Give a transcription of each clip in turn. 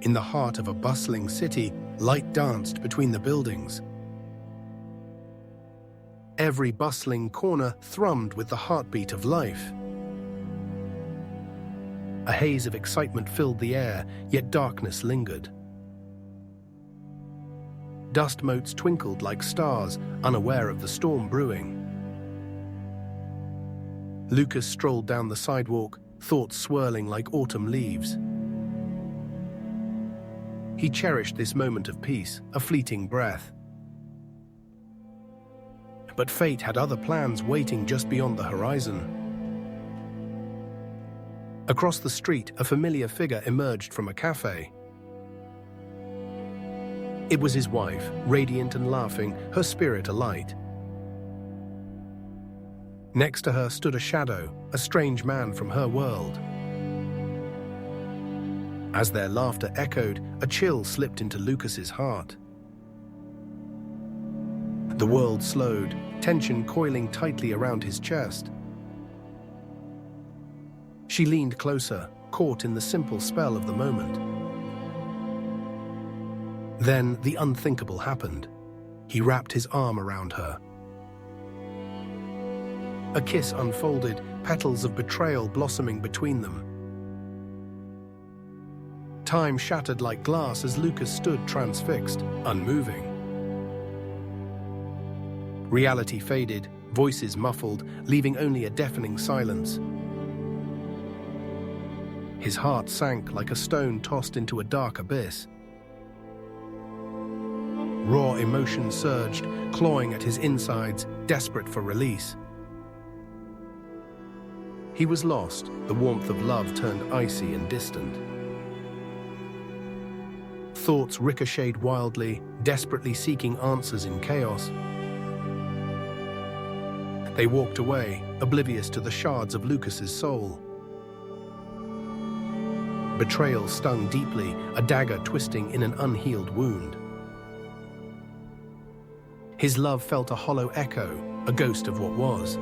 In the heart of a bustling city, light danced between the buildings. Every bustling corner thrummed with the heartbeat of life. A haze of excitement filled the air, yet darkness lingered. Dust motes twinkled like stars, unaware of the storm brewing. Lucas strolled down the sidewalk, thoughts swirling like autumn leaves. He cherished this moment of peace, a fleeting breath. But fate had other plans waiting just beyond the horizon. Across the street, a familiar figure emerged from a cafe. It was his wife, radiant and laughing, her spirit alight. Next to her stood a shadow, a strange man from her world. As their laughter echoed, a chill slipped into Lucas's heart. The world slowed, tension coiling tightly around his chest. She leaned closer, caught in the simple spell of the moment. Then the unthinkable happened. He wrapped his arm around her. A kiss unfolded, petals of betrayal blossoming between them. Time shattered like glass as Lucas stood transfixed, unmoving. Reality faded, voices muffled, leaving only a deafening silence. His heart sank like a stone tossed into a dark abyss. Raw emotion surged, clawing at his insides, desperate for release. He was lost, the warmth of love turned icy and distant. Thoughts ricocheted wildly, desperately seeking answers in chaos. They walked away, oblivious to the shards of Lucas's soul. Betrayal stung deeply, a dagger twisting in an unhealed wound. His love felt a hollow echo, a ghost of what was.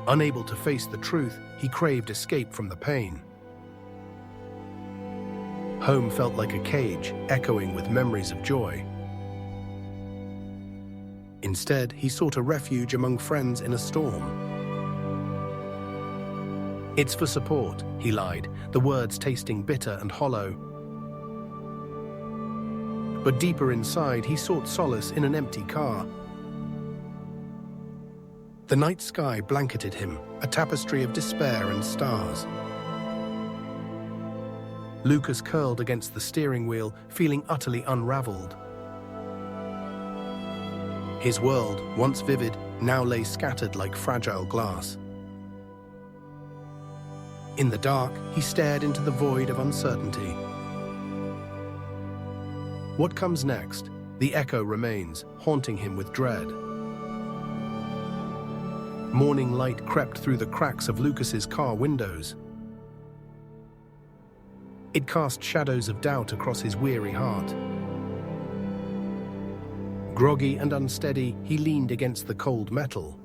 Unable to face the truth, he craved escape from the pain. Home felt like a cage, echoing with memories of joy. Instead, he sought a refuge among friends in a storm. "It's for support," he lied, the words tasting bitter and hollow. But deeper inside, he sought solace in an empty car. The night sky blanketed him, a tapestry of despair and stars. Lucas curled against the steering wheel, feeling utterly unraveled. His world, once vivid, now lay scattered like fragile glass. In the dark, he stared into the void of uncertainty. What comes next? The echo remains, haunting him with dread. Morning light crept through the cracks of Lucas's car windows. It cast shadows of doubt across his weary heart. Groggy and unsteady, he leaned against the cold metal.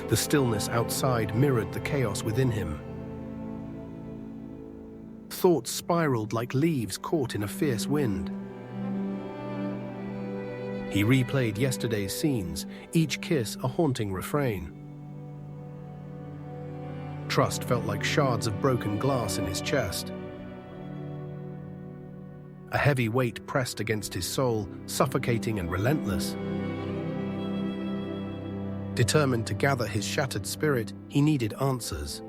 The stillness outside mirrored the chaos within him. Thoughts spiraled like leaves caught in a fierce wind. He replayed yesterday's scenes, each kiss a haunting refrain. Trust felt like shards of broken glass in his chest. A heavy weight pressed against his soul, suffocating and relentless. Determined to gather his shattered spirit, he needed answers.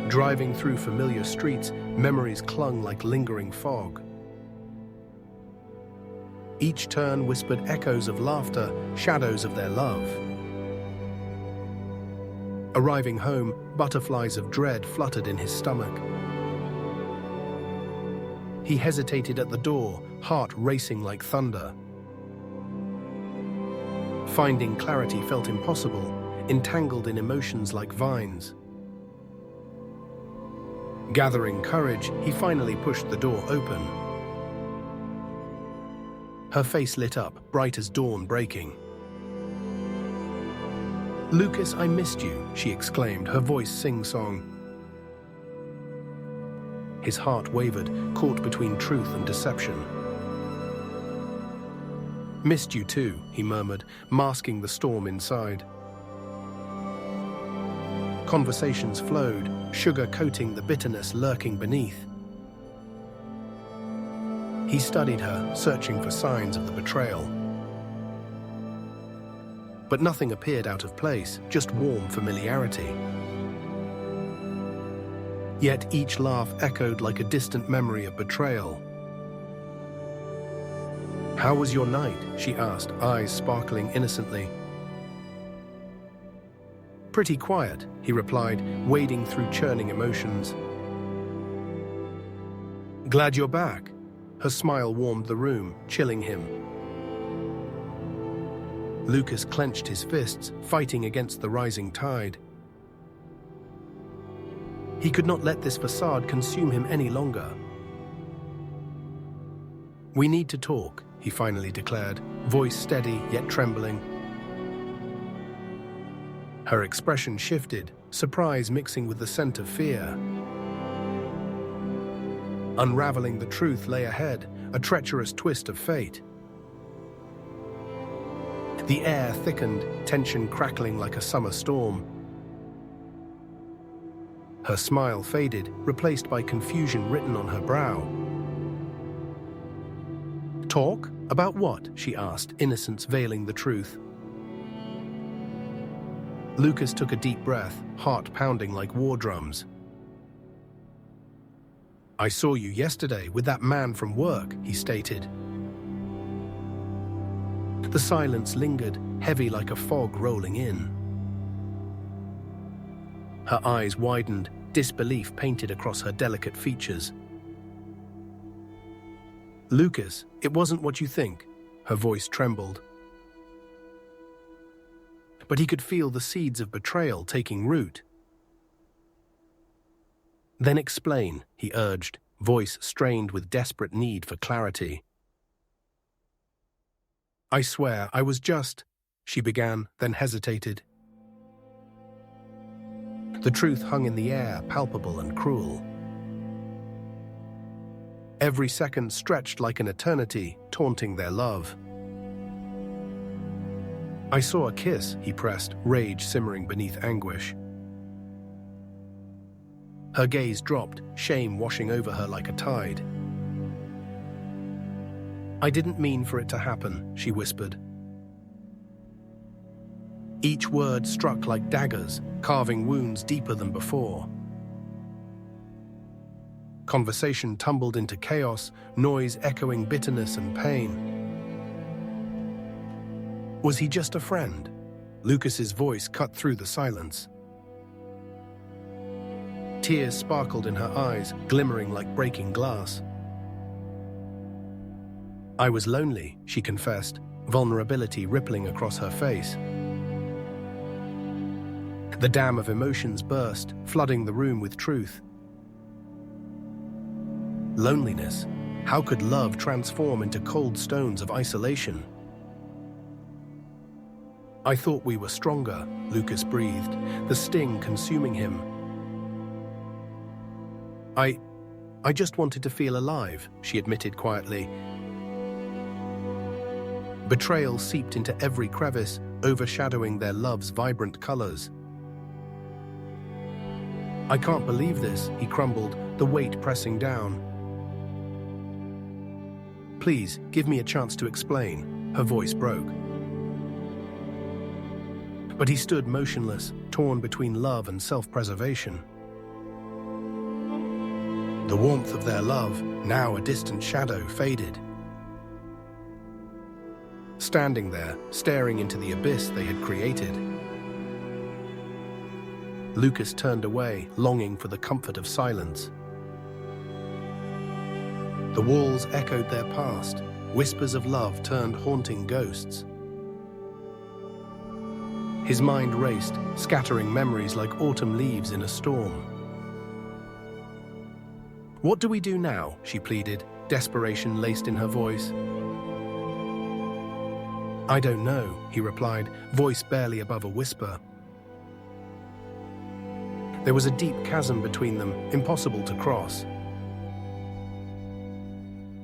Driving through familiar streets, memories clung like lingering fog. Each turn whispered echoes of laughter, shadows of their love. Arriving home, butterflies of dread fluttered in his stomach. He hesitated at the door, heart racing like thunder. Finding clarity felt impossible, entangled in emotions like vines. Gathering courage, he finally pushed the door open. Her face lit up, bright as dawn breaking. "Lucas, I missed you," she exclaimed, her voice sing-song. His heart wavered, caught between truth and deception. "Missed you too," he murmured, masking the storm inside. Conversations flowed, sugar-coating the bitterness lurking beneath. He studied her, searching for signs of the betrayal. But nothing appeared out of place, just warm familiarity. Yet each laugh echoed like a distant memory of betrayal. "How was your night?" she asked, eyes sparkling innocently. "Pretty quiet," he replied, wading through churning emotions. "Glad you're back." Her smile warmed the room, chilling him. Lucas clenched his fists, fighting against the rising tide. He could not let this facade consume him any longer. "We need to talk," he finally declared, voice steady yet trembling. Her expression shifted, surprise mixing with the scent of fear. Unraveling the truth lay ahead, a treacherous twist of fate. The air thickened, tension crackling like a summer storm. Her smile faded, replaced by confusion written on her brow. "Talk? About what?" she asked, innocence veiling the truth. Lucas took a deep breath, heart pounding like war drums. "I saw you yesterday with that man from work," he stated. The silence lingered, heavy like a fog rolling in. Her eyes widened, disbelief painted across her delicate features. "Lucas, it wasn't what you think," her voice trembled. But he could feel the seeds of betrayal taking root. "Then explain," he urged, voice strained with desperate need for clarity. "I swear, I was just," she began, then hesitated. The truth hung in the air, palpable and cruel. Every second stretched like an eternity, taunting their love. "I saw a kiss," he pressed, rage simmering beneath anguish. Her gaze dropped, shame washing over her like a tide. "I didn't mean for it to happen," she whispered. Each word struck like daggers, carving wounds deeper than before. Conversation tumbled into chaos, noise echoing bitterness and pain. Was he just a friend? Lucas's voice cut through the silence. Tears sparkled in her eyes, glimmering like breaking glass. "I was lonely," she confessed, vulnerability rippling across her face. The dam of emotions burst, flooding the room with truth. Loneliness. How could love transform into cold stones of isolation? "I thought we were stronger," Lucas breathed, the sting consuming him. I just wanted to feel alive," she admitted quietly. Betrayal seeped into every crevice, overshadowing their love's vibrant colors. "I can't believe this," he crumbled, the weight pressing down. "Please, give me a chance to explain," her voice broke. But he stood motionless, torn between love and self-preservation. The warmth of their love, now a distant shadow, faded. Standing there, staring into the abyss they had created. Lucas turned away, longing for the comfort of silence. The walls echoed their past, whispers of love turned haunting ghosts. His mind raced, scattering memories like autumn leaves in a storm. "What do we do now?" she pleaded, desperation laced in her voice. "I don't know," he replied, voice barely above a whisper. There was a deep chasm between them, impossible to cross.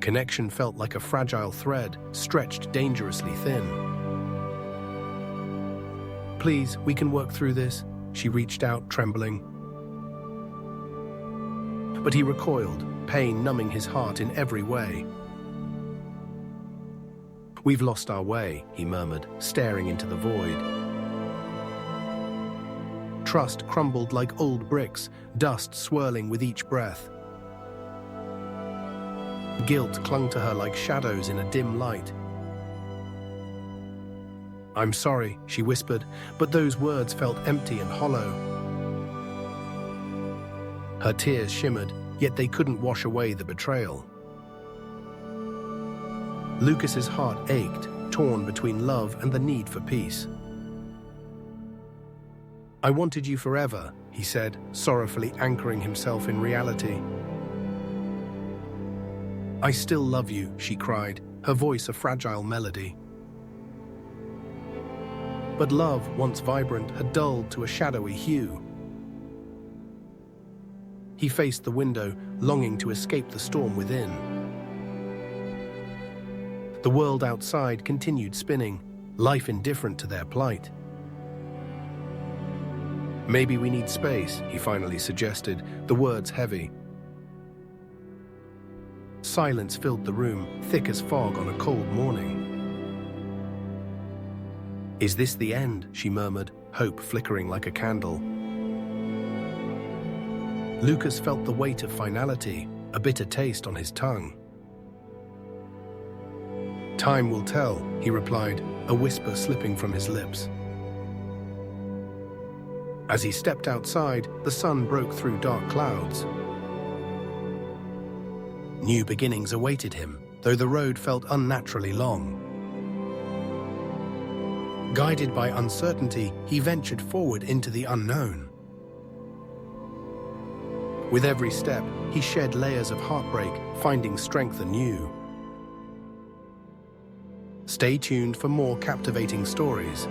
Connection felt like a fragile thread, stretched dangerously thin. "Please, we can work through this," she reached out, trembling. But he recoiled, pain numbing his heart in every way. "We've lost our way," he murmured, staring into the void. Trust crumbled like old bricks, dust swirling with each breath. Guilt clung to her like shadows in a dim light. "I'm sorry," she whispered, but those words felt empty and hollow. Her tears shimmered, yet they couldn't wash away the betrayal. Lucas's heart ached, torn between love and the need for peace. "I wanted you forever," he said, sorrowfully anchoring himself in reality. "I still love you," she cried, her voice a fragile melody. But love, once vibrant, had dulled to a shadowy hue. He faced the window, longing to escape the storm within. The world outside continued spinning, life indifferent to their plight. "Maybe we need space," he finally suggested, the words heavy. Silence filled the room, thick as fog on a cold morning. "Is this the end?" she murmured, hope flickering like a candle. Lucas felt the weight of finality, a bitter taste on his tongue. "Time will tell," he replied, a whisper slipping from his lips. As he stepped outside, the sun broke through dark clouds. New beginnings awaited him, though the road felt unnaturally long. Guided by uncertainty, he ventured forward into the unknown. With every step, he shed layers of heartbreak, finding strength anew. Stay tuned for more captivating stories.